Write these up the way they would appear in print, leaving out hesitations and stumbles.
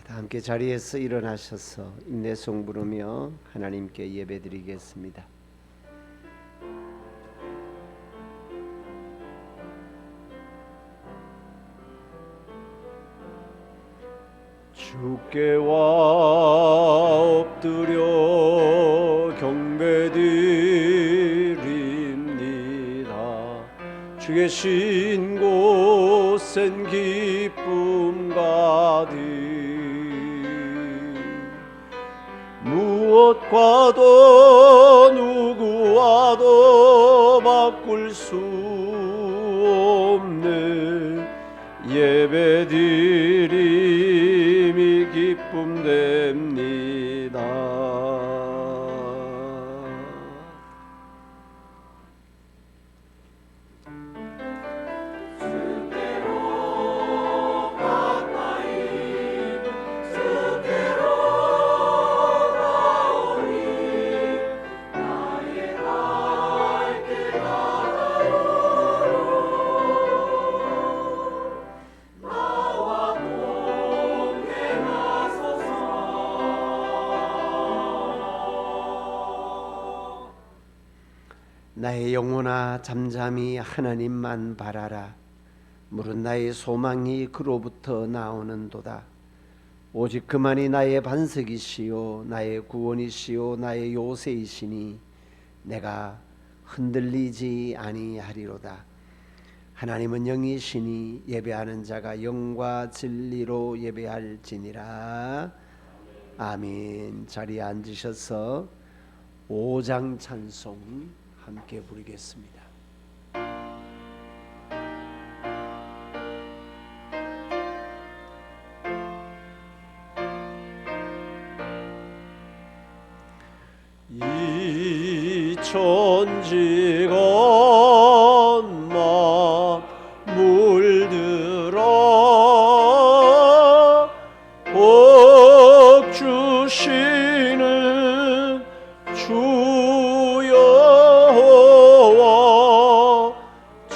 다 함께 자리에서 일어나셔서 인내송 부르며 하나님께 예배드리겠습니다. 주께와 엎드려 경배드립니다. 주 계신 곳엔 기쁨 가득, 무엇과도 누구와도 바꿀 수 없는 예배드림이 기쁨됩니다. 나의 영혼아 잠잠히 하나님만 바라라. 물은 나의 소망이 그로부터 나오는도다. 오직 그만이 나의 반석이시요 나의 구원이시요 나의 요새이시니 내가 흔들리지 아니하리로다. 하나님은 영이시니 예배하는 자가 영과 진리로 예배할지니라. 아멘. 자리에 앉으셔서 5장 찬송 함께 부르겠습니다. 이 천지가 막 물들어 복 주시는 주여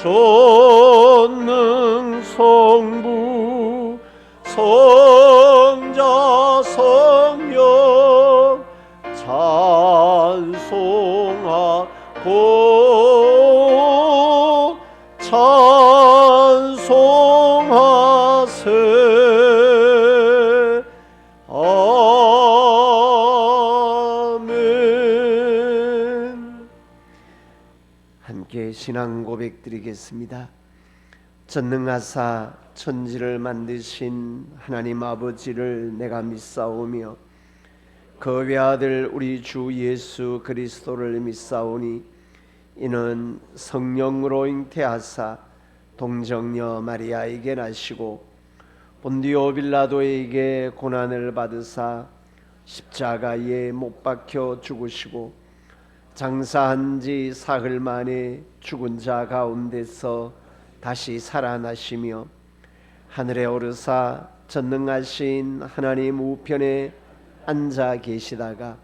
전능 성부 성자 성령 찬송하고 찬송하세. 아멘. 함께 신앙 고백 드리겠습니다. 전능하사 천지를 만드신 하나님 아버지를 내가 믿사오며 그 외아들 우리 주 예수 그리스도를 믿사오니 이는 성령으로 잉태하사 동정녀 마리아에게 나시고 본디오 빌라도에게 고난을 받으사 십자가에 못 박혀 죽으시고 장사한 지 사흘 만에 죽은 자 가운데서 다시 살아나시며 하늘에 오르사 전능하신 하나님 우편에 앉아 계시다가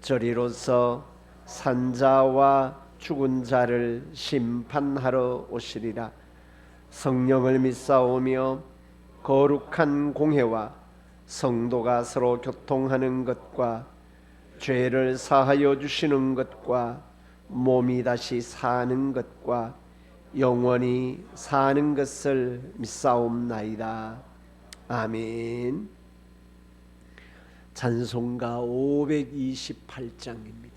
저리로서 산자와 죽은 자를 심판하러 오시리라. 성령을 믿사오며 거룩한 공회와 성도가 서로 교통하는 것과 죄를 사하여 주시는 것과 몸이 다시 사는 것과 영원히 사는 것을 믿사옵나이다. 아멘. 찬송가 528장입니다.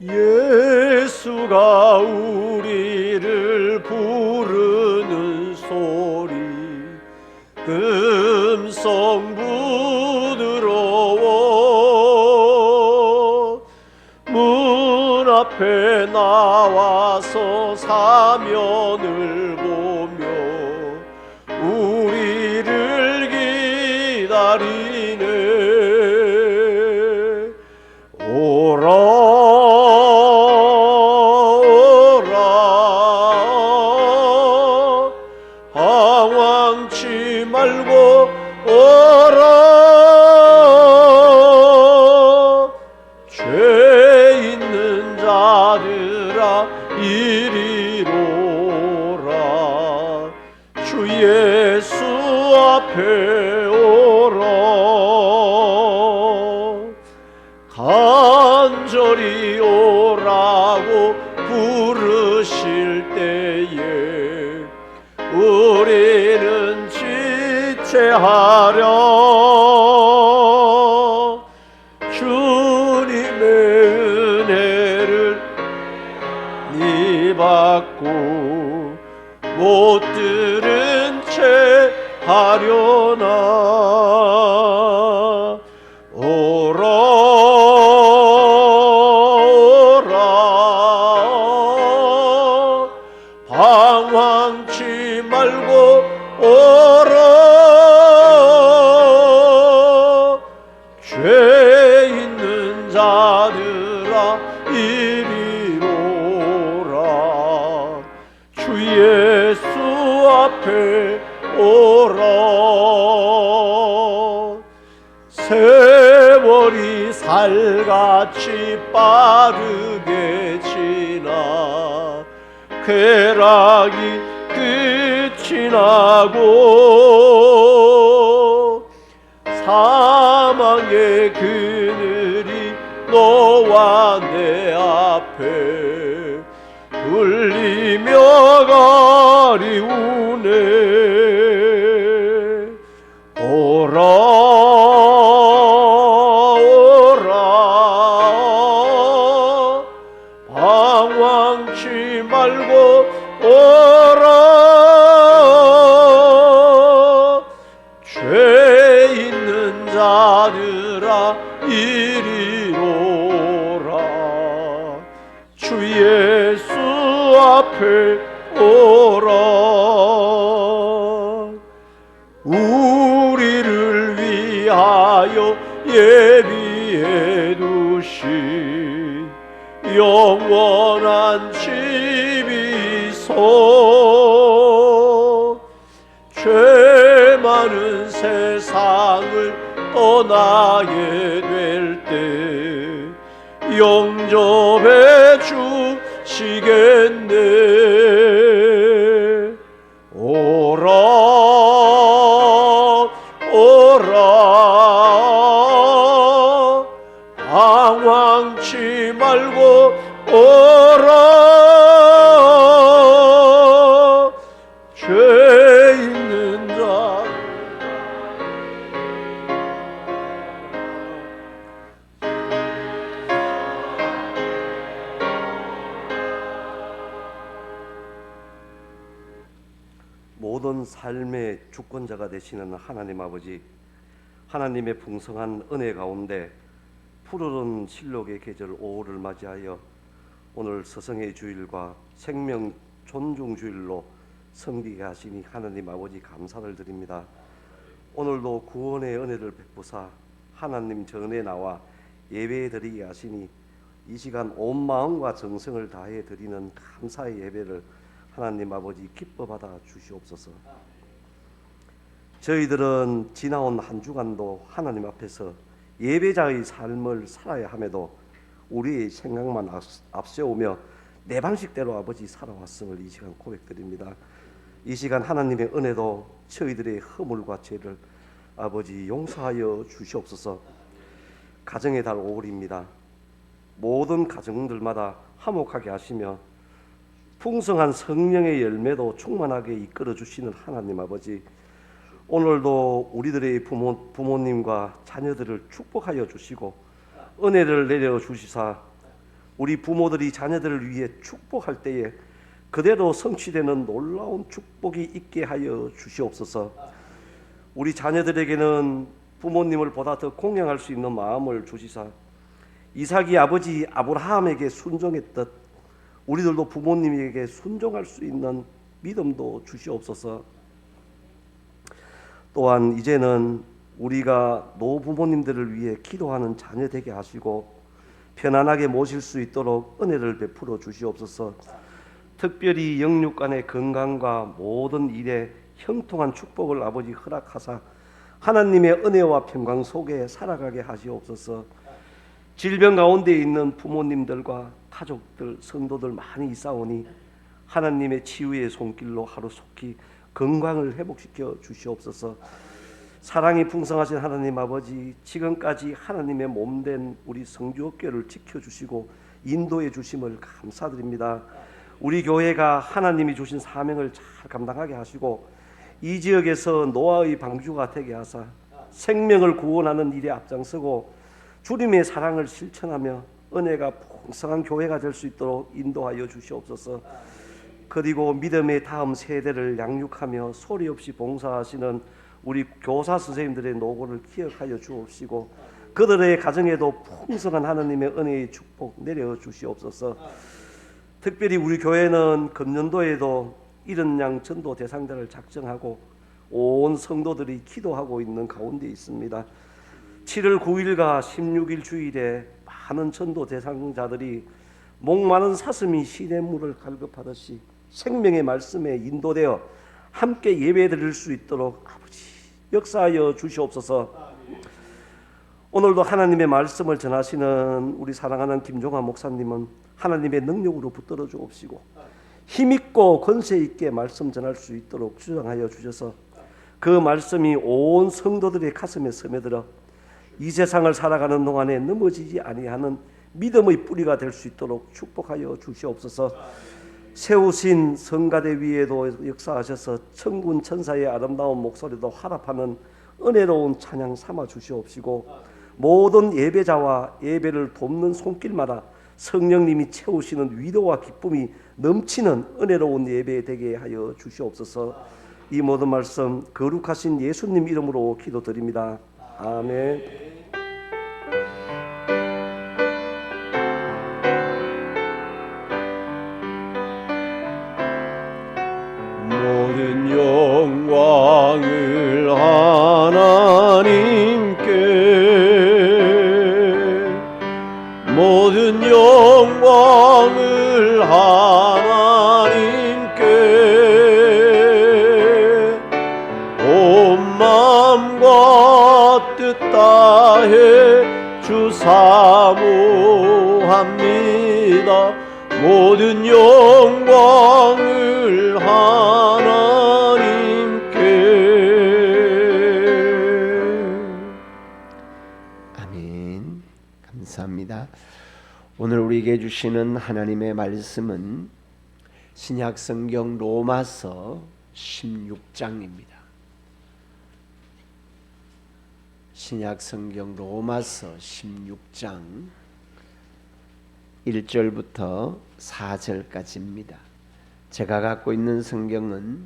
예수가 우리를 부르는 소리 음성 부드러워 문 앞에 나와서 사면을 보며 우리를 기다리네. 오라 말고 오라 앞에 오러 간절히 오라고 부르실 때에 우리는 지체하려 주님의 은혜를 니 받고 못 들은 채 하려나 오라 방황치 말고 오라 죄 있는 자들아 이리로라 주 예수 앞에 오라 세월이 살같이 빠르게 지나 쾌락이 끝이 나고 사망의 그늘이 너와 내 앞에 울리며 가리우네 오라 오라 방황치 말고 오라 죄 있는 자들아 이리로라 주 예수 앞에 오라 우리를 위하여 예비해 두신 영원한 집이 있어 죄 많은 세상을 떠나게 될 때 영접해 주시겠네 오라 오라 방황치 말고 오라 죄 있는 자 모든 삶의 주권자가 되시는 하나님 아버지 하나님의 풍성한 은혜 가운데 푸르른 실록의 계절 5월을 맞이하여 오늘 서성의 주일과 생명 존중 주일로 섬기게 하시니 하나님 아버지 감사를 드립니다. 오늘도 구원의 은혜를 베푸사 하나님 전에 나와 예배 드리게 하시니 이 시간 온 마음과 정성을 다해 드리는 감사의 예배를 하나님 아버지 기뻐 받아 주시옵소서. 저희들은 지나온 한 주간도 하나님 앞에서 예배자의 삶을 살아야 함에도 우리의 생각만 앞세우며 내 방식대로 아버지 살아왔음을 이 시간 고백드립니다. 이 시간 하나님의 은혜도 저희들의 허물과 죄를 아버지 용서하여 주시옵소서. 가정의 달 5월입니다. 모든 가정들마다 화목하게 하시며 풍성한 성령의 열매도 충만하게 이끌어 주시는 하나님 아버지, 오늘도 우리들의 부모님과 자녀들을 축복하여 주시고 은혜를 내려 주시사 우리 부모들이 자녀들을 위해 축복할 때에 그대로 성취되는 놀라운 축복이 있게 하여 주시옵소서. 우리 자녀들에게는 부모님을 보다 더 공경할 수 있는 마음을 주시사 이삭이 아버지 아브라함에게 순종했듯 우리들도 부모님에게 순종할 수 있는 믿음도 주시옵소서. 또한 이제는 우리가 노부모님들을 위해 기도하는 자녀 되게 하시고 편안하게 모실 수 있도록 은혜를 베풀어 주시옵소서. 특별히 영육간의 건강과 모든 일에 형통한 축복을 아버지 허락하사 하나님의 은혜와 평강 속에 살아가게 하시옵소서. 질병 가운데 있는 부모님들과 가족들, 성도들 많이 있사오니 하나님의 치유의 손길로 하루속히 건강을 회복시켜 주시옵소서. 사랑이 풍성하신 하나님 아버지, 지금까지 하나님의 몸된 우리 성주교회를 지켜주시고 인도해 주심을 감사드립니다. 우리 교회가 하나님이 주신 사명을 잘 감당하게 하시고 이 지역에서 노아의 방주가 되게 하사 생명을 구원하는 일에 앞장서고 주님의 사랑을 실천하며 은혜가 풍성한 교회가 될 수 있도록 인도하여 주시옵소서. 그리고 믿음의 다음 세대를 양육하며 소리 없이 봉사하시는 우리 교사 선생님들의 노고를 기억하여 주옵시고 그들의 가정에도 풍성한 하나님의 은혜의 축복 내려 주시옵소서. 특별히 우리 교회는 금년도에도 70양 전도 대상자를 작정하고 온 성도들이 기도하고 있는 가운데 있습니다. 7월 9일과 16일 주일에 많은 전도 대상자들이 목마른 사슴이 시냇물을 갈급하듯이 생명의 말씀에 인도되어 함께 예배드릴 수 있도록 아버지 역사하여 주시옵소서. 오늘도 하나님의 말씀을 전하시는 우리 사랑하는 김종환 목사님은 하나님의 능력으로 붙들어 주옵시고 힘있고 권세 있게 말씀 전할 수 있도록 주장하여 주셔서 그 말씀이 온 성도들의 가슴에 스며들어 이 세상을 살아가는 동안에 넘어지지 아니하는 믿음의 뿌리가 될 수 있도록 축복하여 주시옵소서. 세우신 성가대 위에도 역사하셔서 천군 천사의 아름다운 목소리도 화답하는 은혜로운 찬양 삼아 주시옵시고 모든 예배자와 예배를 돕는 손길마다 성령님이 채우시는 위로와 기쁨이 넘치는 은혜로운 예배 되게 하여 주시옵소서. 이 모든 말씀 거룩하신 예수님 이름으로 기도드립니다. 아멘. 모든 영광을 하나님께, 모든 영광을 하나님께, 온 마음과 뜻 다해 주 사모합니다. 모든 영광을 하나님께. 아멘. 감사합니다. 오늘 우리에게 주시는 하나님의 말씀은 신약 성경 로마서 16장입니다. 신약 성경 로마서 16장 1절부터 4절까지입니다. 제가 갖고 있는 성경은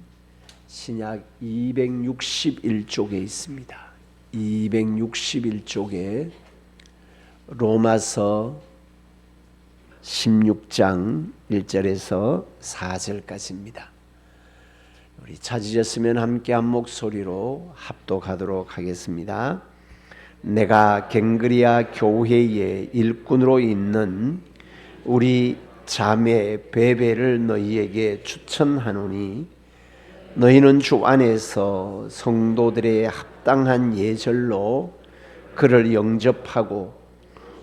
신약 261쪽에 있습니다. 261쪽에 로마서 16장 1절에서 4절까지입니다. 우리 찾으셨으면 함께 한 목소리로 합독하도록 하겠습니다. 내가 갱그리아 교회의 일꾼으로 있는 우리 자매 베베를 너희에게 추천하노니 너희는 주 안에서 성도들의 합당한 예절로 그를 영접하고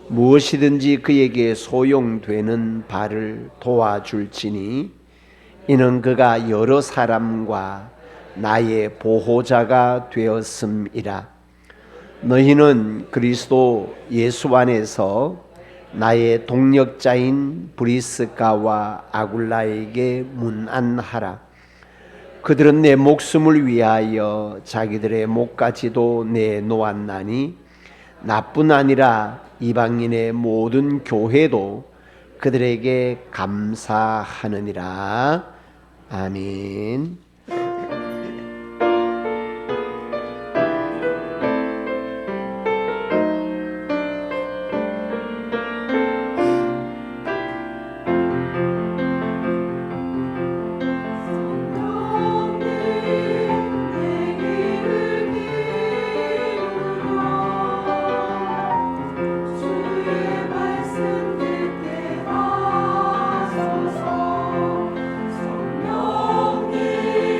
무엇이든지 그에게 소용되는 바를 도와줄지니 이는 그가 여러 사람과 나의 보호자가 되었음이라. 너희는 그리스도 예수 안에서 나의 동력자인 브리스가와 아굴라에게 문안하라. 그들은 내 목숨을 위하여 자기들의 목까지도 내놓았나니 나뿐 아니라 이방인의 모든 교회도 그들에게 감사하느니라. 아멘. 성령님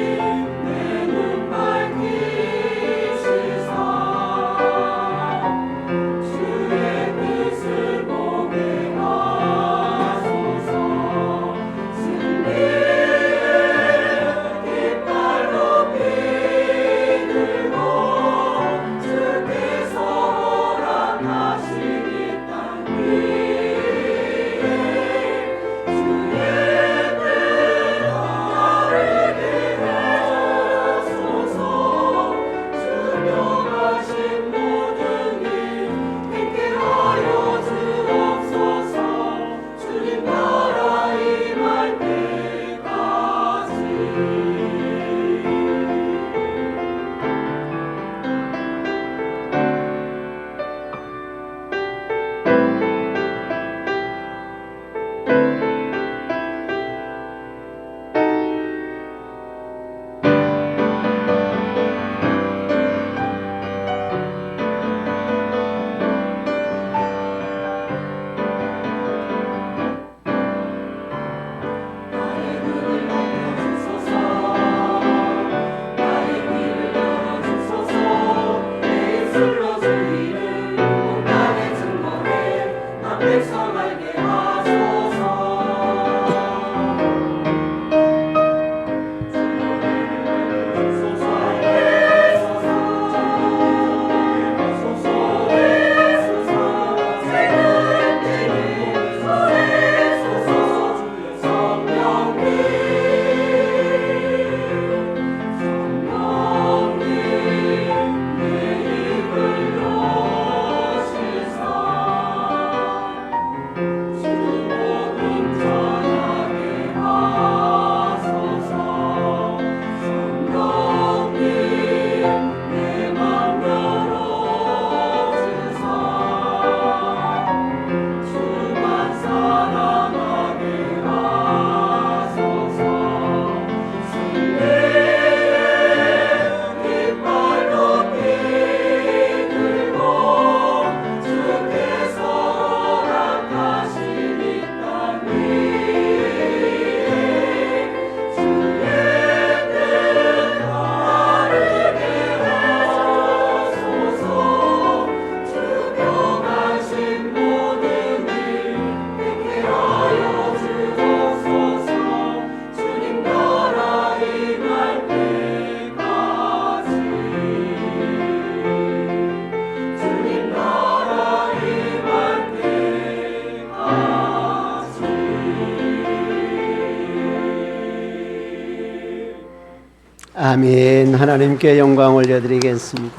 아멘. 하나님께 영광 올려드리겠습니다.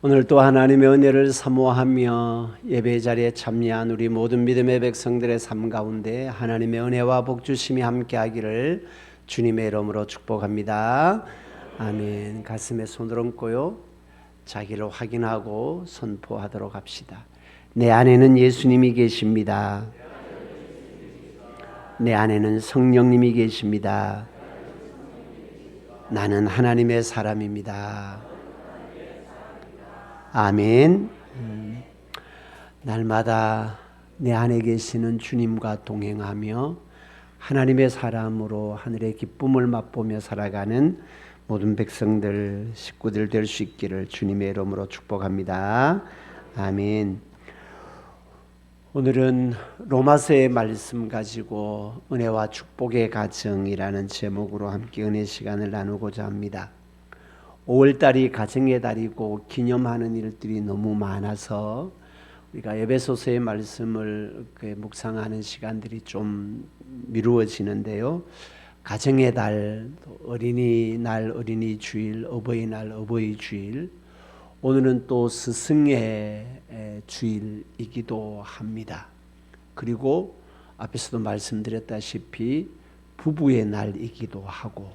오늘 또 하나님의 은혜를 사모하며 예배 자리에 참여한 우리 모든 믿음의 백성들의 삶 가운데 하나님의 은혜와 복 주심이 함께하기를 주님의 이름으로 축복합니다. 아멘. 가슴에 손을 얹고요, 자기를 확인하고 선포하도록 합시다. 내 안에는 예수님이 계십니다. 내 안에는 성령님이 계십니다. 나는 하나님의 사람입니다. 아멘. 날마다 내 안에 계시는 주님과 동행하며 하나님의 사람으로 하늘의 기쁨을 맛보며 살아가는 모든 백성들, 식구들 될 수 있기를 주님의 이름으로 축복합니다. 아멘. 오늘은 로마서의 말씀 가지고 은혜와 축복의 가정이라는 제목으로 함께 은혜 시간을 나누고자 합니다. 5월달이 가정의 달이고 기념하는 일들이 너무 많아서 우리가 에베소서의 말씀을 묵상하는 시간들이 좀 미루어지는데요. 가정의 달, 어린이날 어린이 주일, 어버이날 어버이 주일, 오늘은 또 스승의 주일이기도 합니다. 그리고 앞에서도 말씀드렸다시피 부부의 날이기도 하고,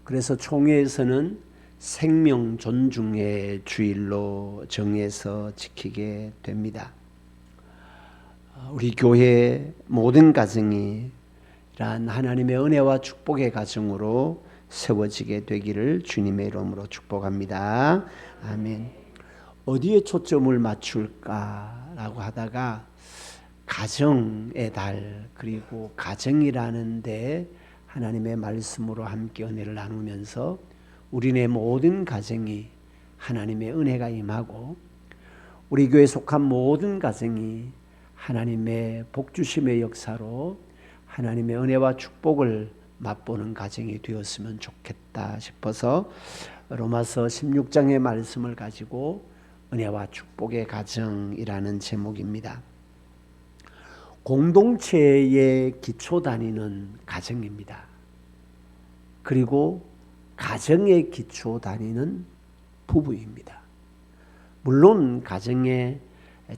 그래서 총회에서는 생명 존중의 주일로 정해서 지키게 됩니다. 우리 교회 모든 가정이 이러한 하나님의 은혜와 축복의 가정으로 세워지게 되기를 주님의 이름으로 축복합니다. 아멘. 어디에 초점을 맞출까라고 하다가 가정의 달, 그리고 가정이라는 데 하나님의 말씀으로 함께 은혜를 나누면서 우리네 모든 가정이 하나님의 은혜가 임하고 우리 교회에 속한 모든 가정이 하나님의 복주심의 역사로 하나님의 은혜와 축복을 맛보는 가정이 되었으면 좋겠다 싶어서 로마서 16장의 말씀을 가지고 은혜와 축복의 가정이라는 제목입니다. 공동체의 기초단위는 가정입니다. 그리고 가정의 기초단위는 부부입니다. 물론 가정의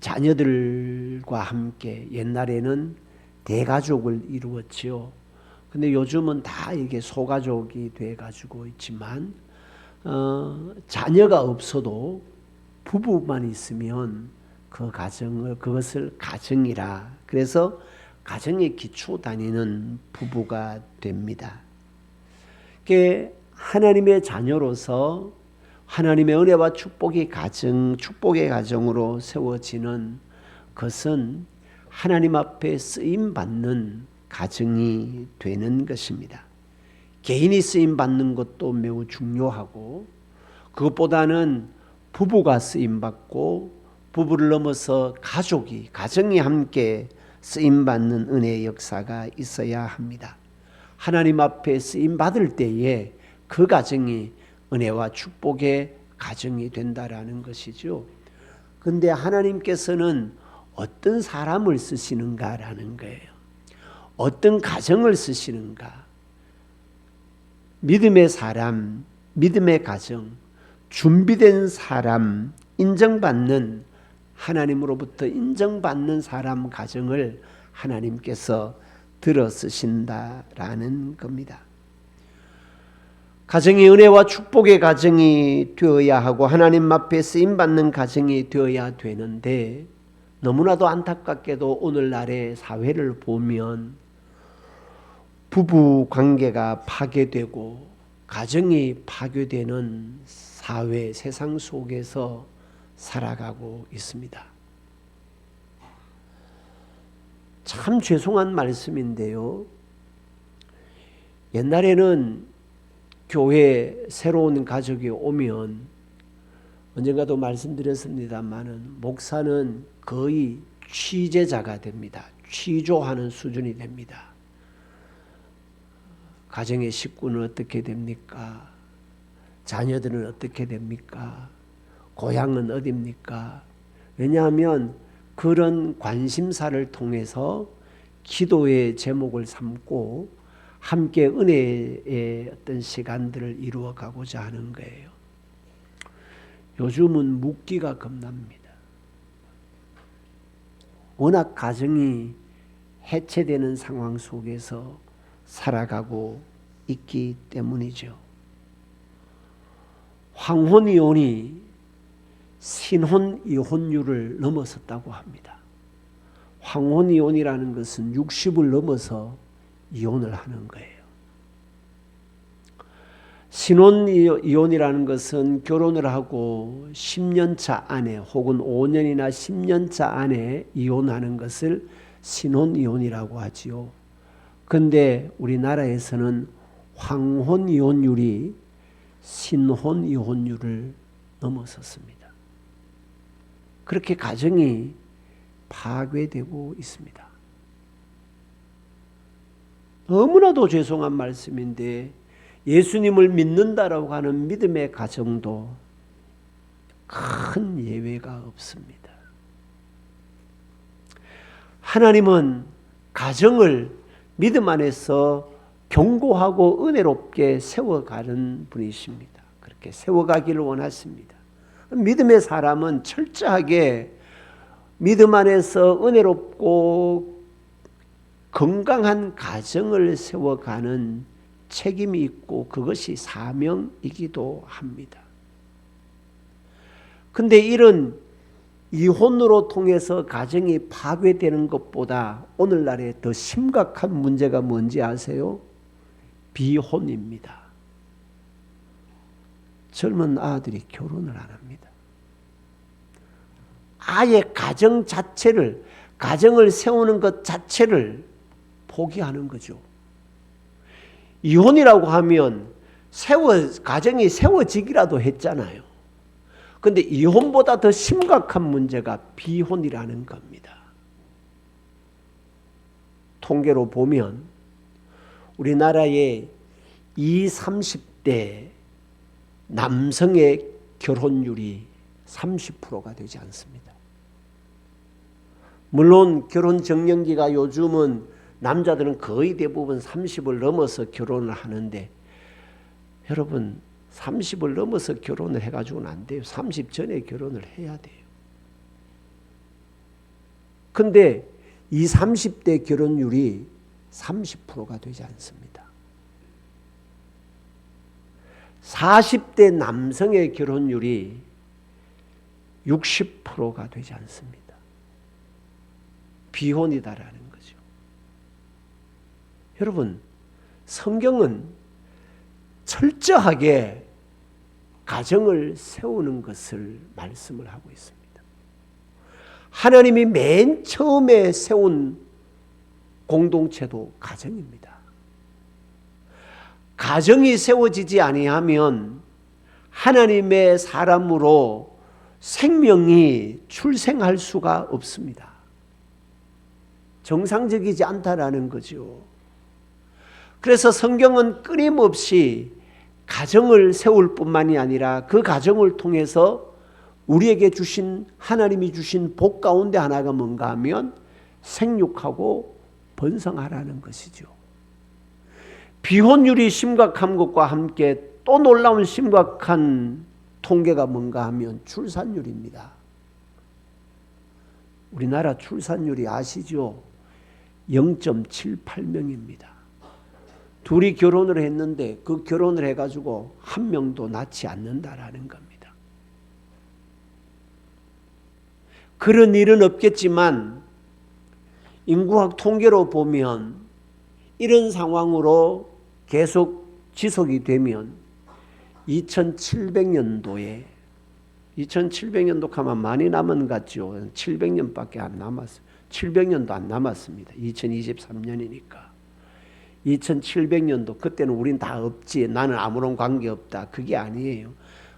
자녀들과 함께 옛날에는 대가족을 이루었지요. 근데 요즘은 다 이게 소가족이 돼가지고 있지만 자녀가 없어도 부부만 있으면 그 가정을, 그것을 가정이라, 그래서 가정의 기초 단위는 부부가 됩니다. 하나님의 자녀로서 하나님의 은혜와 축복의 가정으로 세워지는 것은 하나님 앞에 쓰임 받는 가정이 되는 것입니다. 개인이 쓰임 받는 것도 매우 중요하고, 그것보다는 부부가 쓰임 받고 부부를 넘어서 가정이 함께 쓰임 받는 은혜의 역사가 있어야 합니다. 하나님 앞에 쓰임 받을 때에 그 가정이 은혜와 축복의 가정이 된다라는 것이죠. 그런데 하나님께서는 어떤 사람을 쓰시는가라는 거예요. 어떤 가정을 쓰시는가. 믿음의 사람, 믿음의 가정, 준비된 사람, 인정받는, 하나님으로부터 인정받는 사람 가정을 하나님께서 들어 쓰신다라는 겁니다. 가정이 은혜와 축복의 가정이 되어야 하고 하나님 앞에 쓰임받는 가정이 되어야 되는데, 너무나도 안타깝게도 오늘날의 사회를 보면 부부 관계가 파괴되고 가정이 파괴되는 사회, 세상 속에서 살아가고 있습니다. 참 죄송한 말씀인데요. 옛날에는 교회에 새로운 가족이 오면, 언젠가도 말씀드렸습니다마는, 목사는 거의 취재자가 됩니다. 취조하는 수준이 됩니다. 가정의 식구는 어떻게 됩니까? 자녀들은 어떻게 됩니까? 고향은 어디입니까? 왜냐하면 그런 관심사를 통해서 기도의 제목을 삼고 함께 은혜의 어떤 시간들을 이루어 가고자 하는 거예요. 요즘은 묻기가 겁납니다. 워낙 가정이 해체되는 상황 속에서 살아가고 있기 때문이죠. 황혼이혼이 신혼 이혼율을 넘어섰다고 합니다. 황혼이혼이라는 것은 60을 넘어서 이혼을 하는 거예요. 신혼이혼이라는 것은 결혼을 하고 10년차 안에 혹은 5년이나 10년차 안에 이혼하는 것을 신혼이혼이라고 하지요. 그런데 우리나라에서는 황혼이혼율이 신혼이혼율을 넘어섰습니다. 그렇게 가정이 파괴되고 있습니다. 너무나도 죄송한 말씀인데 예수님을 믿는다라고 하는 믿음의 가정도 큰 예외가 없습니다. 하나님은 가정을 믿음 안에서 견고하고 은혜롭게 세워가는 분이십니다. 그렇게 세워가기를 원하십니다. 믿음의 사람은 철저하게 믿음 안에서 은혜롭고 건강한 가정을 세워가는 책임이 있고 그것이 사명이기도 합니다. 근데 이런 이혼으로 통해서 가정이 파괴되는 것보다 오늘날에 더 심각한 문제가 뭔지 아세요? 비혼입니다. 젊은 아들이 결혼을 안 합니다. 아예 가정 자체를, 가정을 세우는 것 자체를 포기하는 거죠. 이혼이라고 하면 가정이 세워지기라도 했잖아요. 그런데 이혼보다 더 심각한 문제가 비혼이라는 겁니다. 통계로 보면 우리나라의 20, 30대 남성의 결혼율이 30%가 되지 않습니다. 물론 결혼 적령기가 요즘은 남자들은 거의 대부분 30을 넘어서 결혼을 하는데 여러분 30을 넘어서 결혼을 해가지고는 안 돼요. 30 전에 결혼을 해야 돼요. 근데 이 30대 결혼율이 30%가 되지 않습니다. 40대 남성의 결혼율이 60%가 되지 않습니다. 비혼이다라는 거죠. 여러분, 성경은 철저하게 가정을 세우는 것을 말씀을 하고 있습니다. 하나님이 맨 처음에 세운 공동체도 가정입니다. 가정이 세워지지 아니하면 하나님의 사람으로 생명이 출생할 수가 없습니다. 정상적이지 않다라는 거죠. 그래서 성경은 끊임없이 가정을 세울 뿐만이 아니라 그 가정을 통해서 우리에게 주신 하나님이 주신 복 가운데 하나가 뭔가 하면 생육하고 번성하라는 것이죠. 비혼율이 심각한 것과 함께 또 놀라운 심각한 통계가 뭔가 하면 출산율입니다. 우리나라 출산율이 아시죠? 0.78명입니다. 둘이 결혼을 했는데 그 결혼을 해가지고 한 명도 낳지 않는다라는 겁니다. 그런 일은 없겠지만 인구학 통계로 보면 이런 상황으로 계속 지속이 되면 2700년도에 2700년도 가면 많이 남은 것 같죠. 700년밖에 안 남았어요. 700년도 안 남았습니다. 2023년이니까. 2700년도 그때는 우린 다 없지. 나는 아무런 관계 없다. 그게 아니에요.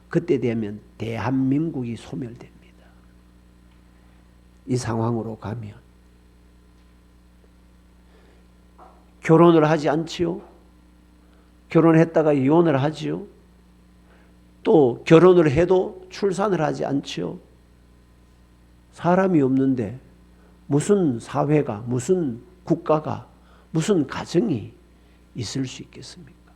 그때 되면 대한민국이 소멸됩니다. 이 상황으로 가면 결혼을 하지 않지요. 결혼했다가 이혼을 하지요. 또 결혼을 해도 출산을 하지 않지요. 사람이 없는데 무슨 사회가, 무슨 국가가, 무슨 가정이 있을 수 있겠습니까?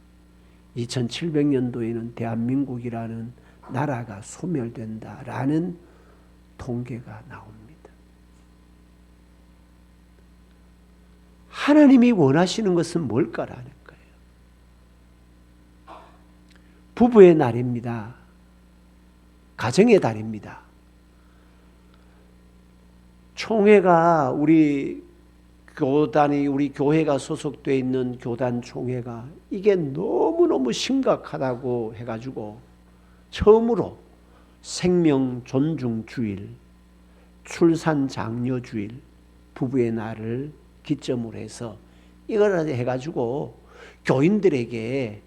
2700년도에는 대한민국이라는 나라가 소멸된다라는 통계가 나옵니다. 하나님이 원하시는 것은 뭘까라는 거예요. 부부의 날입니다. 가정의 달입니다. 총회가 우리 교단이 우리 교회가 소속되어 있는 교단 총회가 이게 너무너무 심각하다고 해가지고 처음으로 생명 존중 주일, 출산 장려 주일, 부부의 날을 기점으로 해서 이걸 해가지고 교인들에게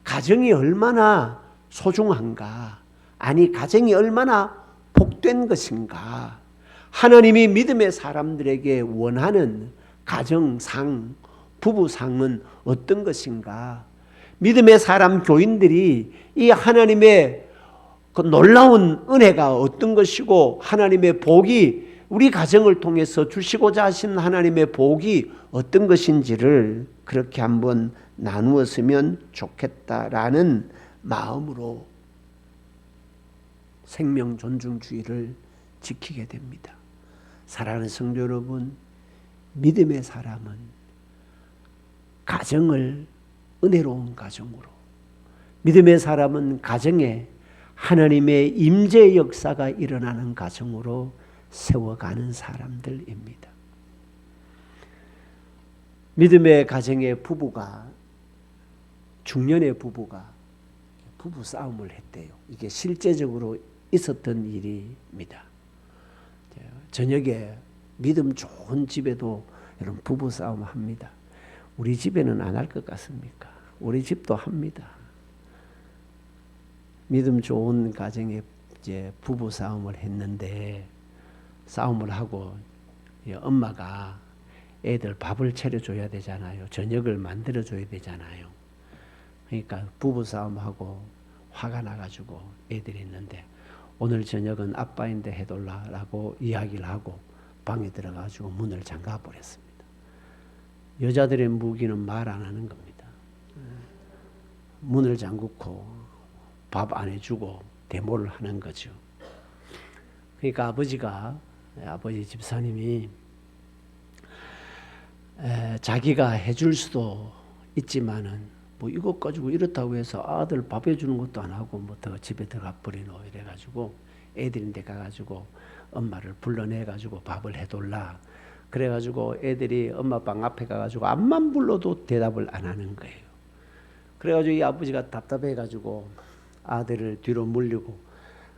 가정이 얼마나 소중한가, 아니 가정이 얼마나 복된 것인가, 하나님이 믿음의 사람들에게 원하는 가정상, 부부상은 어떤 것인가, 믿음의 사람 교인들이 이 하나님의 그 놀라운 은혜가 어떤 것이고 하나님의 복이 우리 가정을 통해서 주시고자 하신 하나님의 복이 어떤 것인지를 그렇게 한번 나누었으면 좋겠다라는 마음으로 생명 존중주의를 지키게 됩니다. 사랑하는 성도 여러분, 믿음의 사람은 가정을 은혜로운 가정으로, 믿음의 사람은 가정에 하나님의 임재 역사가 일어나는 가정으로 세워가는 사람들입니다. 믿음의 가정의 부부가, 중년의 부부가 부부 싸움을 했대요. 이게 실제적으로 있었던 일입니다. 저녁에 믿음 좋은 집에도 여러분 부부 싸움 합니다. 우리 집에는 안 할 것 같습니까? 우리 집도 합니다. 믿음 좋은 가정에 이제 부부 싸움을 했는데, 싸움을 하고 엄마가 애들 밥을 차려줘야 되잖아요. 저녁을 만들어줘야 되잖아요. 그러니까 부부 싸움하고 화가 나가지고 애들이 있는데, 오늘 저녁은 아빠인데 해둘라라고 이야기를 하고 방에 들어가지고 문을 잠가 버렸습니다. 여자들의 무기는 말 안 하는 겁니다. 문을 잠그고 밥 안 해주고 데모를 하는 거죠. 그러니까 아버지 집사님이 자기가 해줄 수도 있지만은 뭐 이것 가지고 이렇다고 해서 아들 밥 해주는 것도 안 하고 뭐 더 집에 들어가 버리노 이래가지고 애들인데 가가지고 엄마를 불러내가지고 밥을 해둘라. 그래가지고 애들이 엄마 방 앞에 가가지고 앞만 불러도 대답을 안 하는 거예요. 그래가지고 이 아버지가 답답해가지고 아들을 뒤로 물리고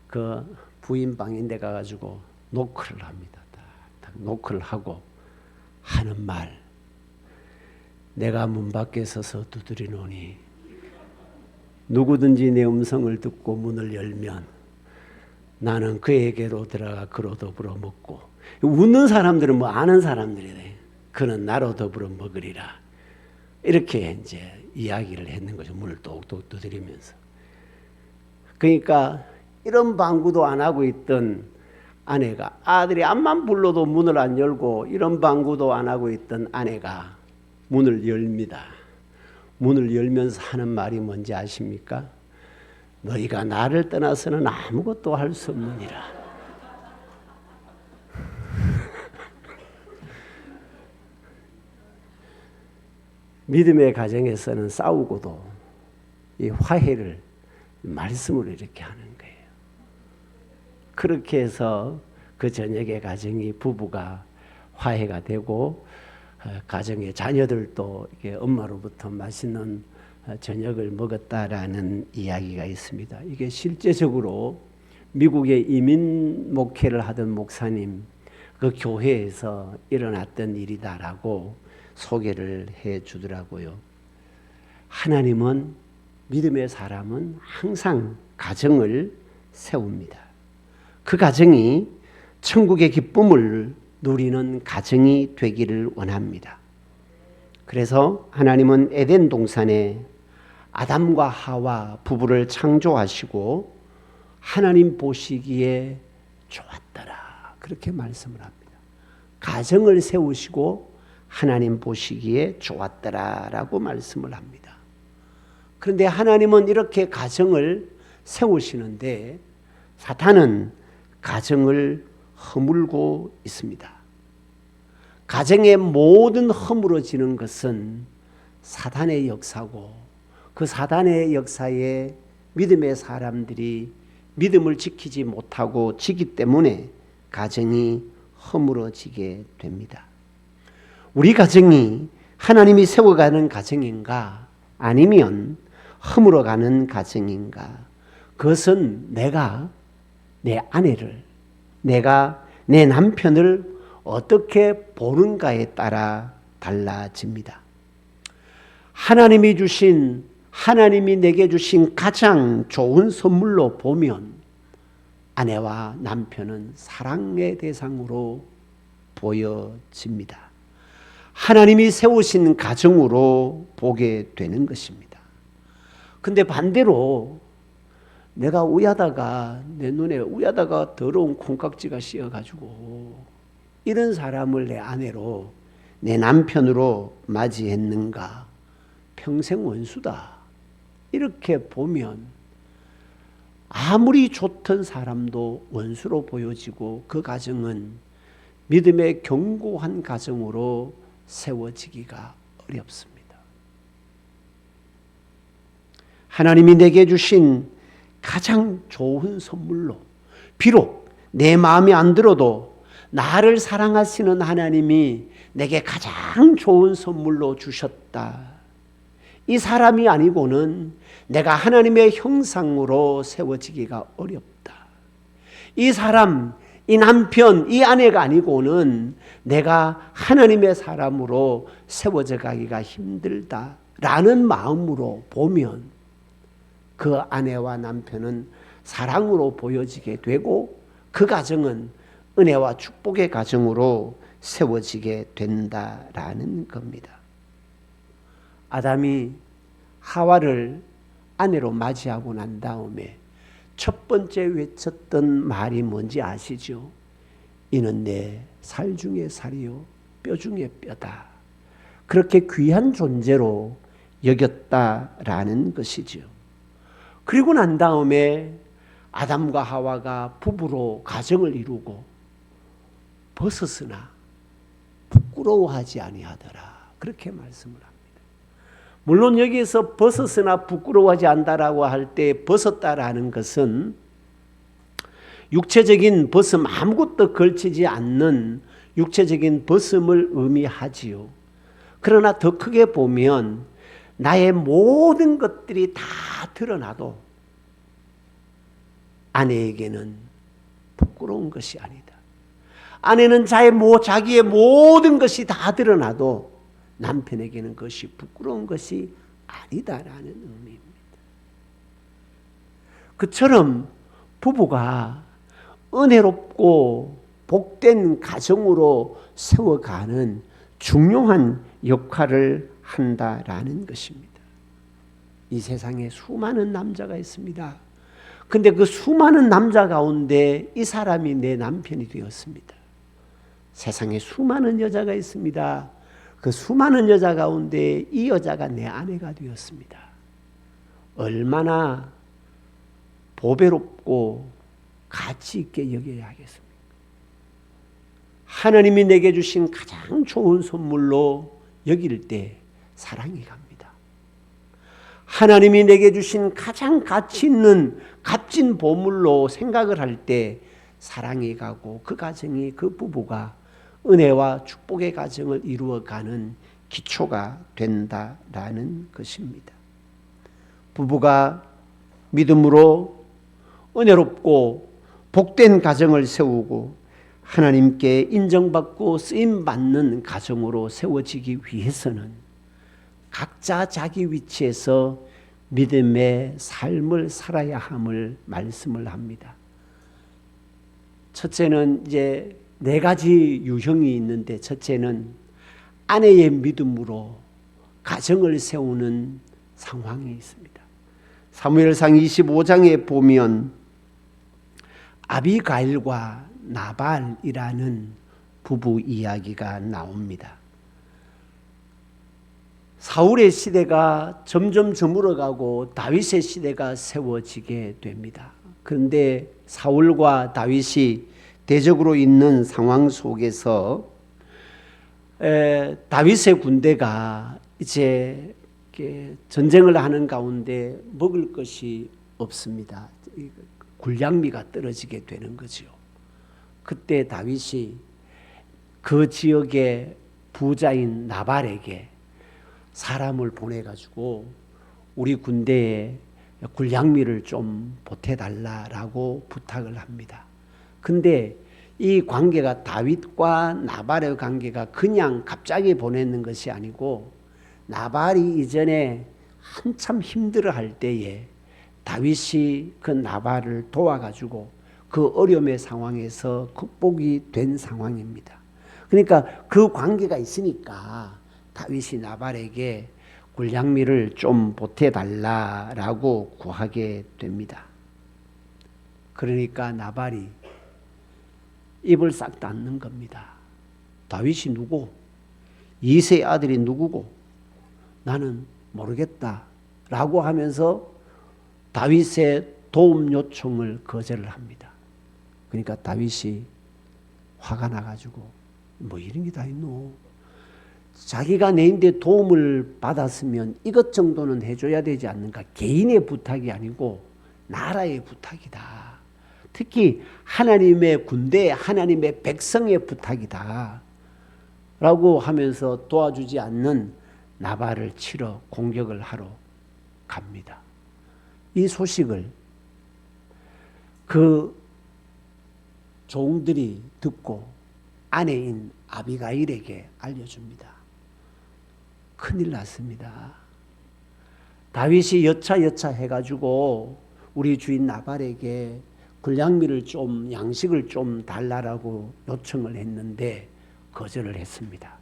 그 부인 방인데 가가지고 노크를 합니다. 딱 노크를 하고 하는 말, 내가 문 밖에 서서 두드리노니 누구든지 내 음성을 듣고 문을 열면 나는 그에게로 들어가 그로 더불어 먹고, 웃는 사람들은 뭐 아는 사람들이래. 그는 나로 더불어 먹으리라. 이렇게 이제 이야기를 했는 거죠. 문을 똑똑 두드리면서. 그러니까 이런 방구도 안 하고 있던 아내가, 아들이 앞만 불러도 문을 안 열고 이런 방구도 안 하고 있던 아내가 문을 열립니다. 문을 열면서 하는 말이 뭔지 아십니까? 너희가 나를 떠나서는 아무것도 할 수 없느니라. 믿음의 가정에서는 싸우고도 이 화해를 말씀으로 이렇게 하는 거예요. 그렇게 해서 그 저녁에 가정이 부부가 화해가 되고 가정의 자녀들도 이게 엄마로부터 맛있는 저녁을 먹었다라는 이야기가 있습니다. 이게 실제적으로 미국의 이민 목회를 하던 목사님 그 교회에서 일어났던 일이다라고 소개를 해 주더라고요. 하나님은, 믿음의 사람은 항상 가정을 세웁니다. 그 가정이 천국의 기쁨을 누리는 가정이 되기를 원합니다. 그래서 하나님은 에덴 동산에 아담과 하와 부부를 창조하시고 하나님 보시기에 좋았더라 그렇게 말씀을 합니다. 가정을 세우시고 하나님 보시기에 좋았더라라고 말씀을 합니다. 그런데 하나님은 이렇게 가정을 세우시는데 사탄은 가정을 허물고 있습니다. 가정의 모든 허물어지는 것은 사단의 역사고 그 사단의 역사에 믿음의 사람들이 믿음을 지키지 못하고 지기 때문에 가정이 허물어지게 됩니다. 우리 가정이 하나님이 세워가는 가정인가 아니면 허물어가는 가정인가, 그것은 내가 내 아내를, 내가 내 남편을 어떻게 보는가에 따라 달라집니다. 하나님이 내게 주신 가장 좋은 선물로 보면 아내와 남편은 사랑의 대상으로 보여집니다. 하나님이 세우신 가정으로 보게 되는 것입니다. 근데 반대로 내가 내 눈에 우야다가 더러운 콩깍지가 씌어가지고 이런 사람을 내 아내로, 내 남편으로 맞이했는가? 평생 원수다. 이렇게 보면 아무리 좋던 사람도 원수로 보여지고 그 가정은 믿음의 견고한 가정으로 세워지기가 어렵습니다. 하나님이 내게 주신 가장 좋은 선물로, 비록 내 마음에 안 들어도 나를 사랑하시는 하나님이 내게 가장 좋은 선물로 주셨다. 이 사람이 아니고는 내가 하나님의 형상으로 세워지기가 어렵다. 이 사람, 이 남편, 이 아내가 아니고는 내가 하나님의 사람으로 세워져 가기가 힘들다라는 마음으로 보면 그 아내와 남편은 사랑으로 보여지게 되고 그 가정은 은혜와 축복의 가정으로 세워지게 된다라는 겁니다. 아담이 하와를 아내로 맞이하고 난 다음에 첫 번째 외쳤던 말이 뭔지 아시죠? 이는 내 살 중에 살이요 뼈 중에 뼈다. 그렇게 귀한 존재로 여겼다라는 것이죠. 그리고 난 다음에 아담과 하와가 부부로 가정을 이루고 벗었으나 부끄러워하지 아니하더라. 그렇게 말씀을 합니다. 물론 여기에서 벗었으나 부끄러워하지 않다라고 할 때 벗었다라는 것은 육체적인 벗음, 아무것도 걸치지 않는 육체적인 벗음을 의미하지요. 그러나 더 크게 보면 나의 모든 것들이 다 드러나도 아내에게는 부끄러운 것이 아니다. 아내는 자기의 모든 것이 다 드러나도 남편에게는 그것이 부끄러운 것이 아니다라는 의미입니다. 그처럼 부부가 은혜롭고 복된 가정으로 세워가는 중요한 역할을 한다라는 것입니다. 이 세상에 수많은 남자가 있습니다. 근데 그 수많은 남자 가운데 이 사람이 내 남편이 되었습니다. 세상에 수많은 여자가 있습니다. 그 수많은 여자 가운데 이 여자가 내 아내가 되었습니다. 얼마나 보배롭고 가치 있게 여겨야 하겠습니까? 하나님이 내게 주신 가장 좋은 선물로 여길 때 사랑이 갑니다. 하나님이 내게 주신 가장 가치 있는 값진 보물로 생각을 할 때 사랑이 가고 그 가정이, 그 부부가 은혜와 축복의 가정을 이루어가는 기초가 된다라는 것입니다. 부부가 믿음으로 은혜롭고 복된 가정을 세우고 하나님께 인정받고 쓰임받는 가정으로 세워지기 위해서는 각자 자기 위치에서 믿음의 삶을 살아야 함을 말씀을 합니다. 첫째는 이제 4가지 유형이 있는데, 첫째는 아내의 믿음으로 가정을 세우는 상황이 있습니다. 사무엘상 25장에 보면 아비가일과 나발이라는 부부 이야기가 나옵니다. 사울의 시대가 점점 저물어가고 다윗의 시대가 세워지게 됩니다. 그런데 사울과 다윗이 대적으로 있는 상황 속에서 다윗의 군대가 이제 전쟁을 하는 가운데 먹을 것이 없습니다. 군량미가 떨어지게 되는 거죠. 그때 다윗이 그 지역의 부자인 나발에게 사람을 보내가지고 우리 군대에 군량미를 좀 보태달라라고 부탁을 합니다. 근데 이 관계가 다윗과 나발의 관계가 그냥 갑자기 보내는 것이 아니고 나발이 이전에 한참 힘들어할 때에 다윗이 그 나발을 도와가지고 그 어려움의 상황에서 극복이 된 상황입니다. 그러니까 그 관계가 있으니까 다윗이 나발에게 군량미를 좀 보태달라라고 구하게 됩니다. 그러니까 나발이 입을 싹 닫는 겁니다. 다윗이 누구? 이새의 아들이 누구고? 나는 모르겠다라고 하면서 다윗의 도움 요청을 거절을 합니다. 그러니까 다윗이 화가 나가지고 뭐 이런 게 다 있노? 자기가 내인데 도움을 받았으면 이것 정도는 해줘야 되지 않는가? 개인의 부탁이 아니고 나라의 부탁이다. 특히 하나님의 군대, 하나님의 백성의 부탁이다 라고 하면서 도와주지 않는 나발을 치러 공격을 하러 갑니다. 이 소식을 그 종들이 듣고 아내인 아비가일에게 알려줍니다. 큰일 났습니다. 다윗이 여차 해가지고 우리 주인 나발에게 군량미를 좀, 양식을 좀 달라라고 요청을 했는데 거절을 했습니다.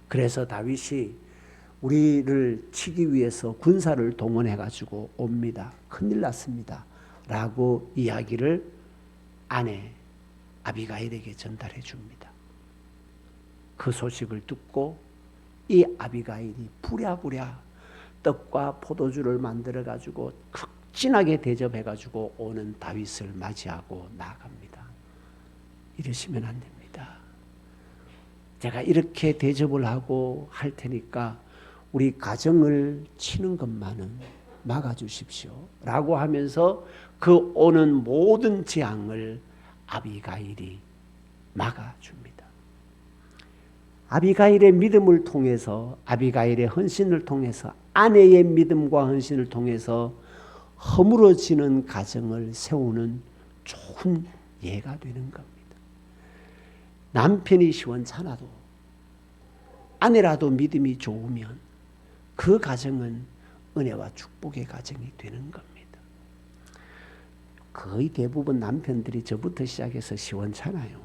그래서 다윗이 우리를 치기 위해서 군사를 동원해가지고 옵니다. 큰일 났습니다. 라고 이야기를 아내 아비가일에게 전달해 줍니다. 그 소식을 듣고 이 아비가일이 부랴부랴 떡과 포도주를 만들어 가지고 극진하게 대접해 가지고 오는 다윗을 맞이하고 나아갑니다. 이러시면 안 됩니다. 제가 이렇게 대접을 하고 할 테니까 우리 가정을 치는 것만은 막아주십시오 라고 하면서 그 오는 모든 재앙을 아비가일이 막아줍니다. 아비가일의 믿음을 통해서, 아비가일의 헌신을 통해서, 아내의 믿음과 헌신을 통해서 허물어지는 가정을 세우는 좋은 예가 되는 겁니다. 남편이 시원찮아도 아내라도 믿음이 좋으면 그 가정은 은혜와 축복의 가정이 되는 겁니다. 거의 대부분 남편들이 저부터 시작해서 시원찮아요.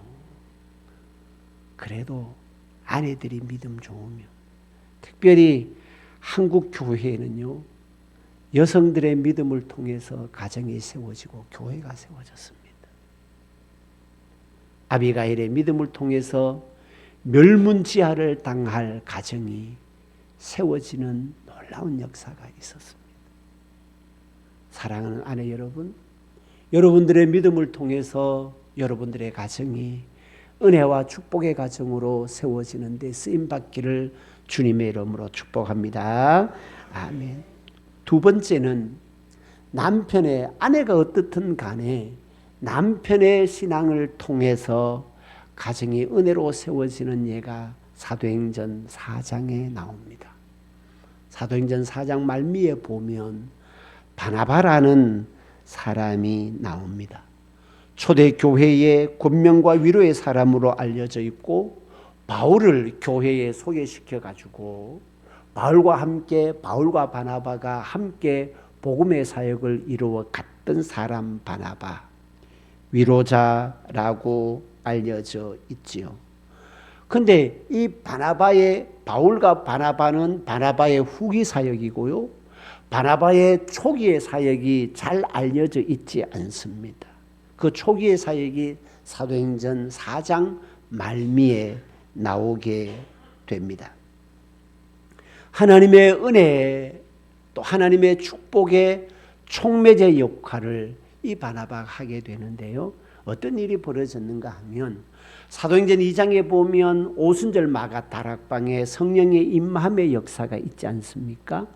그래도 아내들이 믿음 좋으면, 특별히 한국 교회에는요, 여성들의 믿음을 통해서 가정이 세워지고 교회가 세워졌습니다. 아비가일의 믿음을 통해서 멸문지하를 당할 가정이 세워지는 놀라운 역사가 있었습니다. 사랑하는 아내 여러분, 여러분들의 믿음을 통해서 여러분들의 가정이 은혜와 축복의 가정으로 세워지는 데 쓰임받기를 주님의 이름으로 축복합니다. 아멘. 두 번째는 남편의, 아내가 어떻든 간에 남편의 신앙을 통해서 가정이 은혜로 세워지는 예가 사도행전 4장에 나옵니다. 사도행전 4장 말미에 보면 바나바라는 사람이 나옵니다. 초대교회의 권명과 위로의 사람으로 알려져 있고 바울을 교회에 소개시켜 가지고 바울과 함께, 바울과 바나바가 함께 복음의 사역을 이루어 갔던 사람 바나바, 위로자라고 알려져 있지요. 근데 이 바나바의, 바울과 바나바는 바나바의 후기 사역이고요, 바나바의 초기의 사역이 잘 알려져 있지 않습니다. 그 초기의 사역이 사도행전 4장 말미에 나오게 됩니다. 하나님의 은혜 또 하나님의 축복의 촉매제 역할을 이 바나바가 하게 되는데요. 어떤 일이 벌어졌는가 하면 사도행전 2장에 보면 오순절 마가 다락방에 성령의 임함의 역사가 있지 않습니까?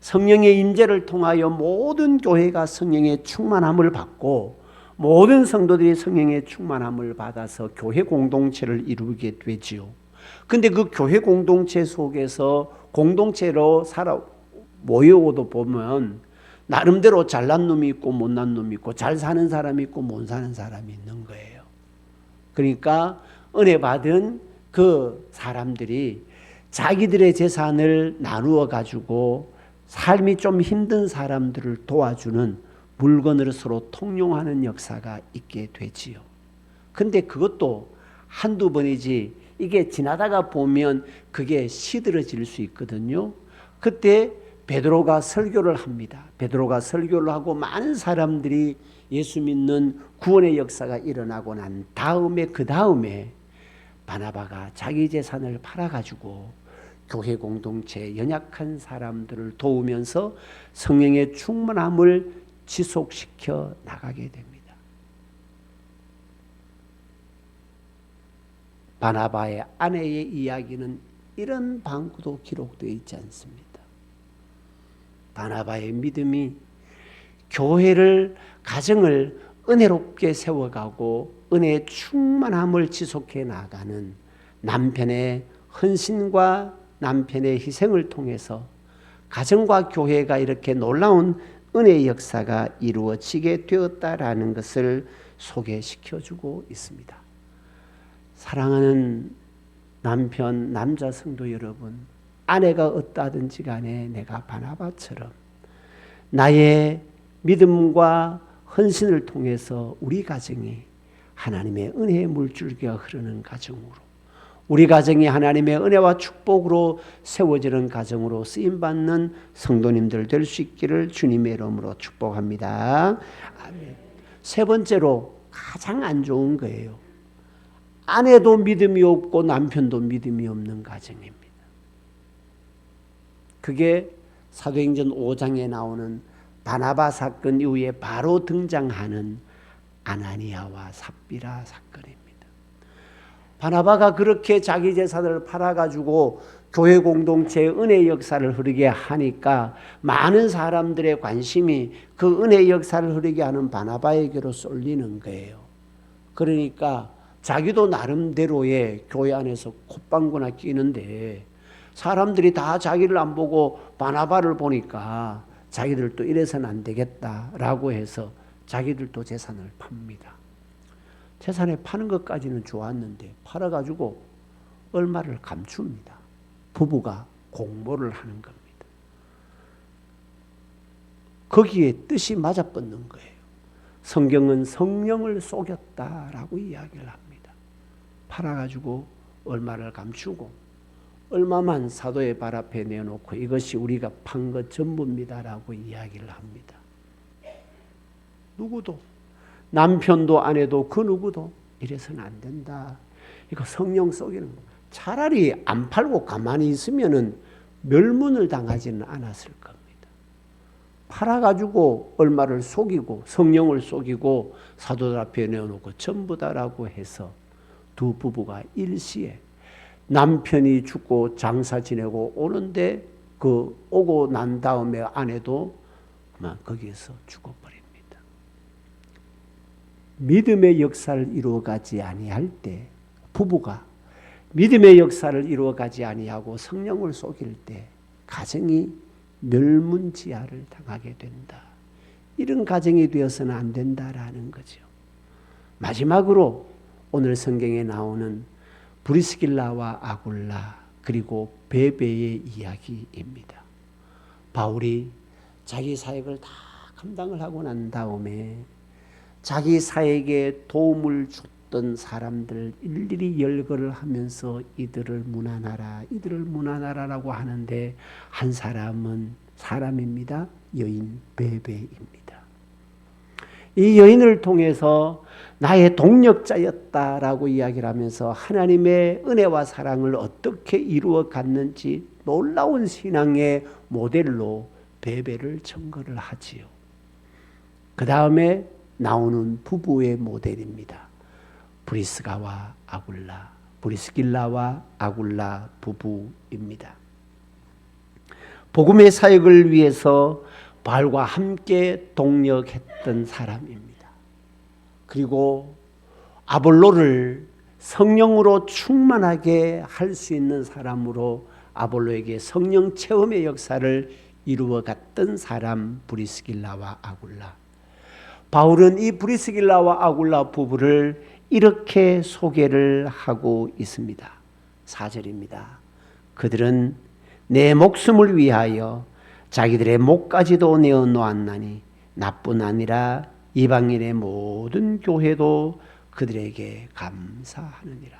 성령의 임재를 통하여 모든 교회가 성령의 충만함을 받고 모든 성도들이 성령의 충만함을 받아서 교회 공동체를 이루게 되지요. 근데 그 교회 공동체 속에서 공동체로 살아 모여도 보면 나름대로 잘난 놈이 있고 못난 놈이 있고 잘 사는 사람이 있고 못 사는 사람이 있는 거예요. 그러니까 은혜 받은 그 사람들이 자기들의 재산을 나누어 가지고 삶이 좀 힘든 사람들을 도와주는 물건을 서로 통용하는 역사가 있게 되지요. 근데 그것도 한두 번이지 이게 지나다가 보면 그게 시들어질 수 있거든요. 그때 베드로가 설교를 합니다. 베드로가 설교를 하고 많은 사람들이 예수 믿는 구원의 역사가 일어나고 난 다음에 그 다음에 바나바가 자기 재산을 팔아가지고 교회 공동체 연약한 사람들을 도우면서 성령의 충만함을 지속시켜 나가게 됩니다. 바나바의 아내의 이야기는 이런 방구도 기록되어 있지 않습니다. 바나바의 믿음이 교회를 가정을 은혜롭게 세워가고 은혜의 충만함을 지속해 나가는 남편의 헌신과 남편의 희생을 통해서 가정과 교회가 이렇게 놀라운 은혜의 역사가 이루어지게 되었다라는 것을 소개시켜주고 있습니다. 사랑하는 남편, 남자 성도 여러분, 아내가 어떠하든지 간에 내가 바나바처럼 나의 믿음과 헌신을 통해서 우리 가정이 하나님의 은혜의 물줄기가 흐르는 가정으로, 우리 가정이 하나님의 은혜와 축복으로 세워지는 가정으로 쓰임받는 성도님들 될 수 있기를 주님의 이름으로 축복합니다. 아멘. 세 번째로 가장 안 좋은 거예요. 아내도 믿음이 없고 남편도 믿음이 없는 가정입니다. 그게 사도행전 5장에 나오는 바나바 사건 이후에 바로 등장하는 아나니아와 삽비라 사건입니다. 바나바가 그렇게 자기 재산을 팔아가지고 교회 공동체의 은혜의 역사를 흐르게 하니까 많은 사람들의 관심이 그 은혜의 역사를 흐르게 하는 바나바에게로 쏠리는 거예요. 그러니까 자기도 나름대로의 교회 안에서 콧방구나 끼는데 사람들이 다 자기를 안 보고 바나바를 보니까 자기들도 이래서는 안 되겠다라고 해서 자기들도 재산을 팝니다. 재산에 파는 것까지는 좋았는데 팔아가지고 얼마를 감춥니다. 부부가 공모를 하는 겁니다. 거기에 뜻이 맞아뻗는 거예요. 성경은 성령을 속였다라고 이야기를 합니다. 팔아가지고 얼마를 감추고 얼마만 사도의 발 앞에 내놓고 이것이 우리가 판 것 전부입니다라고 이야기를 합니다. 누구도 남편도 아내도 그 누구도 이래서는 안 된다. 이거 성령 속이는 거. 차라리 안 팔고 가만히 있으면은 멸문을 당하지는 않았을 겁니다. 팔아가지고 얼마를 속이고 성령을 속이고 사도들 앞에 내어놓고 전부다라고 해서 두 부부가 일시에 남편이 죽고 장사 지내고 오는데 그 오고 난 다음에 아내도 거기에서 죽어버립니다. 믿음의 역사를 이루어가지 아니할 때 부부가 믿음의 역사를 이루어가지 아니하고 성령을 속일 때 가정이 멸문지하를 당하게 된다. 이런 가정이 되어서는 안 된다라는 거죠. 마지막으로 오늘 성경에 나오는 브리스길라와 아굴라 그리고 베베의 이야기입니다. 바울이 자기 사역을 다 감당을 하고 난 다음에 자기 사역에 도움을 줬던 사람들 일일이 열거를 하면서 이들을 문안하라, 이들을 문안하라라고 하는데 한 사람은 사람입니다. 여인 베베입니다. 이 여인을 통해서 나의 동력자였다라고 이야기를 하면서 하나님의 은혜와 사랑을 어떻게 이루어 갔는지 놀라운 신앙의 모델로 베베를 증거를 하지요. 그 다음에 나오는 부부의 모델입니다. 브리스가와 아굴라, 브리스길라와 아굴라 부부입니다. 복음의 사역을 위해서 바울과 함께 동력했던 사람입니다. 그리고 아볼로를 성령으로 충만하게 할 수 있는 사람으로 아볼로에게 성령 체험의 역사를 이루어 갔던 사람 브리스길라와 아굴라. 바울은 이 브리스길라와 아굴라 부부를 이렇게 소개를 하고 있습니다. 4절입니다. 그들은 내 목숨을 위하여 자기들의 목까지도 내어 놓았나니 나뿐 아니라 이방인의 모든 교회도 그들에게 감사하느니라.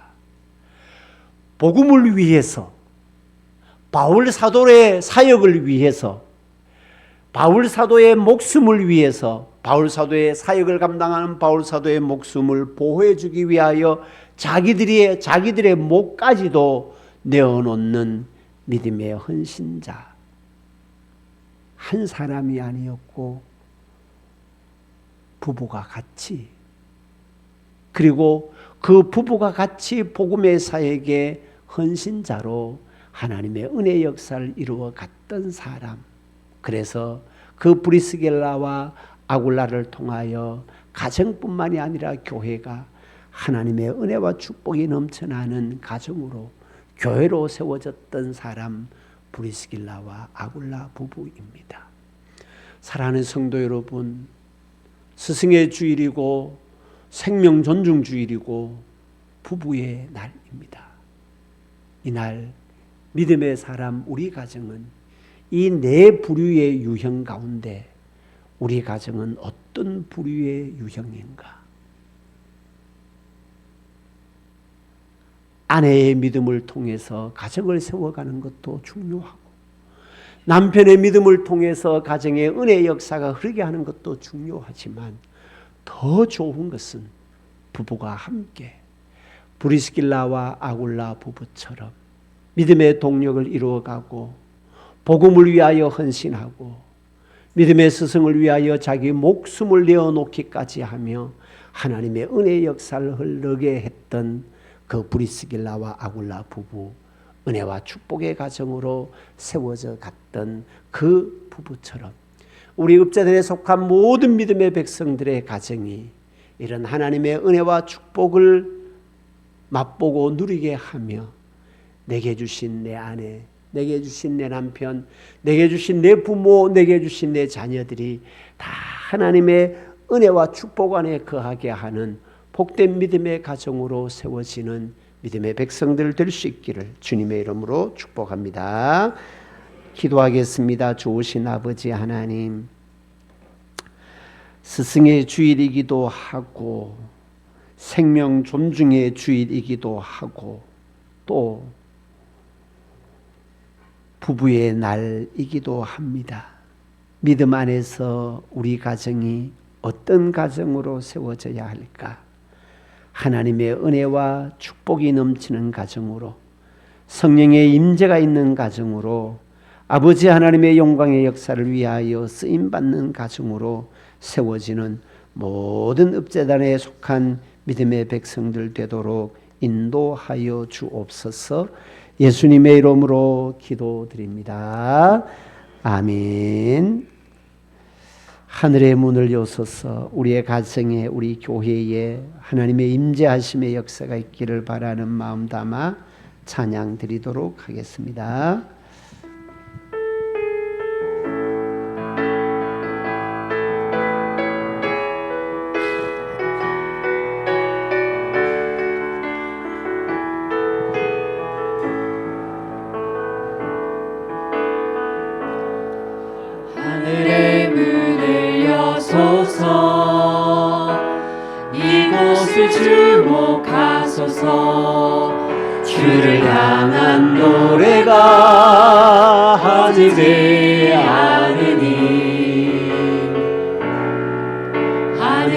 복음을 위해서, 바울 사도의 사역을 위해서, 바울 사도의 목숨을 위해서, 바울 사도의 사역을 감당하는 바울 사도의 목숨을 보호해 주기 위하여 자기들의 목까지도 내어놓는 믿음의 헌신자, 한 사람이 아니었고 부부가 같이, 그리고 그 부부가 같이 복음의 사역의 헌신자로 하나님의 은혜 역사를 이루어 갔던 사람. 그래서 그 브리스길라와 아굴라를 통하여 가정뿐만이 아니라 교회가 하나님의 은혜와 축복이 넘쳐나는 가정으로, 교회로 세워졌던 사람 브리스길라와 아굴라 부부입니다. 사랑하는 성도 여러분, 스승의 주일이고 생명 존중 주일이고 부부의 날입니다. 이날 믿음의 사람 우리 가정은 이 네 부류의 유형 가운데 우리 가정은 어떤 부류의 유형인가? 아내의 믿음을 통해서 가정을 세워가는 것도 중요하고, 남편의 믿음을 통해서 가정의 은혜의 역사가 흐르게 하는 것도 중요하지만, 더 좋은 것은 부부가 함께 브리스길라와 아굴라 부부처럼 믿음의 동력을 이루어가고 복음을 위하여 헌신하고 믿음의 스승을 위하여 자기 목숨을 내어놓기까지 하며 하나님의 은혜의 역사를 흐르게 했던 그 브리스길라와 아굴라 부부, 은혜와 축복의 가정으로 세워져 갔던 그 부부처럼 우리 읍자들에 속한 모든 믿음의 백성들의 가정이 이런 하나님의 은혜와 축복을 맛보고 누리게 하며 내게 주신 내 아내, 내게 주신 내 남편, 내게 주신 내 부모, 내게 주신 내 자녀들이 다 하나님의 은혜와 축복 안에 거하게 하는 복된 믿음의 가정으로 세워지는 믿음의 백성들 될 수 있기를 주님의 이름으로 축복합니다. 기도하겠습니다. 좋으신 아버지 하나님, 스승의 주일이기도 하고 생명 존중의 주일이기도 하고 또 부부의 날이기도 합니다. 믿음 안에서 우리 가정이 어떤 가정으로 세워져야 할까? 하나님의 은혜와 축복이 넘치는 가정으로, 성령의 임재가 있는 가정으로, 아버지 하나님의 영광의 역사를 위하여 쓰임받는 가정으로 세워지는 모든 읍제단에 속한 믿음의 백성들 되도록 인도하여 주옵소서. 예수님의 이름으로 기도드립니다. 아멘. 하늘의 문을 여소서 우리의 가정에, 우리 교회에 하나님의 임재하심의 역사가 있기를 바라는 마음 담아 찬양 드리도록 하겠습니다. 하늘의 문을 여소서 이곳을 주목하소서 주를 향한 노래가 하지지 않으니 하늘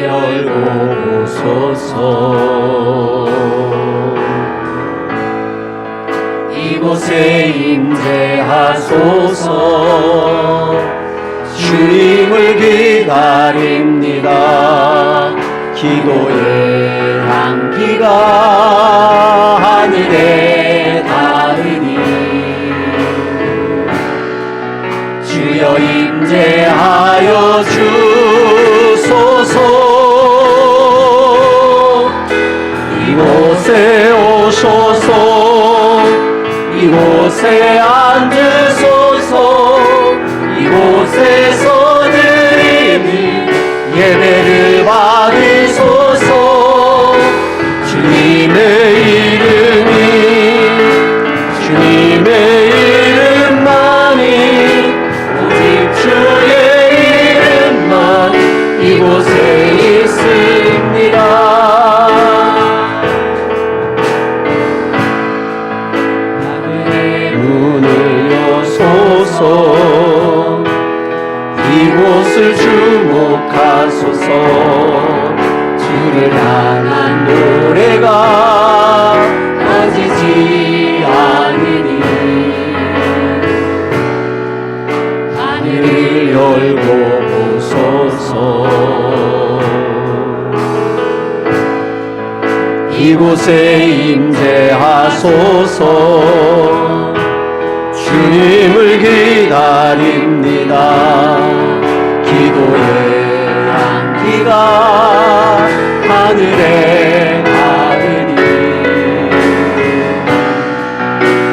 열고 보소서. 이곳에 임재하소서. 주님을 기다립니다. 기도의 향기가 하늘에 닿으니 주여 임재하여 주소서. 이곳에 오소서. 이곳에 앉으소서. 이곳에서 드리는 예배를 받으소서. 주님의 이름만이 오직 주의 이름만 이곳에 있습니다. 하늘의 문을 여소서. 이곳을 주목하소서. 주를 향한 노래가 꺼지지 않으니 하늘을 열고 보소서. 이곳에 임재하소서. 주님을 기다립니다. 기도의 향기가 하늘에 닿으니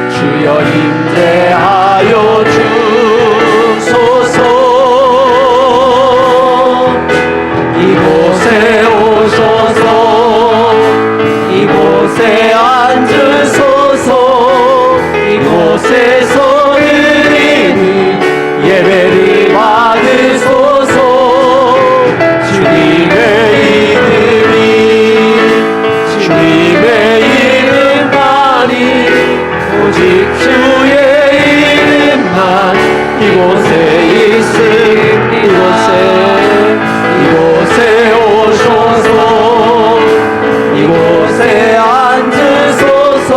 주여 임재하여 주소서. 이곳에 오셔서 이곳에 앉으소서. 이곳에서 드리는 예배를 받으소서. 주님의 이름만이 오직 주의 이름만 이곳에 있습니다. 이곳에 오셔서 이곳에 앉으소서.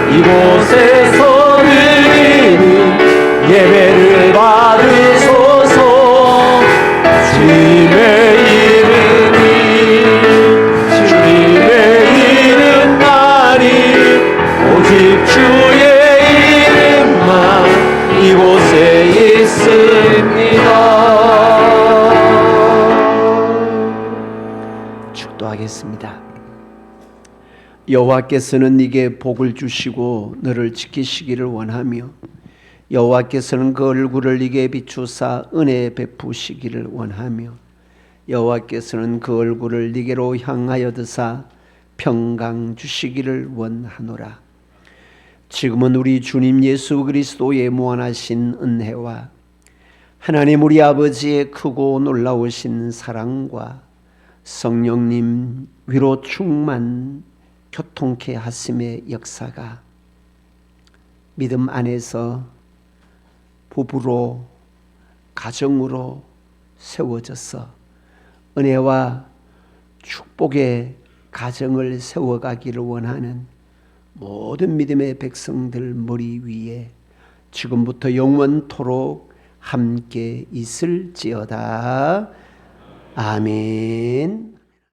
이곳에서 드리는 예배를 받으소서. 주님의 이름만이 오직 주의 이름만 이곳에 있습니다. 축도하겠습니다. 여호와께서는 네게 복을 주시고 너를 지키시기를 원하며 여호와께서는 그 얼굴을 네게 비추사 은혜 베푸시기를 원하며 여호와께서는 그 얼굴을 네게로 향하여 드사 평강 주시기를 원하노라. 지금은 우리 주님 예수 그리스도의 무한하신 은혜와 하나님 우리 아버지의 크고 놀라우신 사랑과 성령님 위로 충만 교통케 하심의 역사가 믿음 안에서 부부로 가정으로 세워져서 은혜와 축복의 가정을 세워가기를 원하는 모든 믿음의 백성들 머리 위에 지금부터 영원토록 함께 있을지어다. 아멘.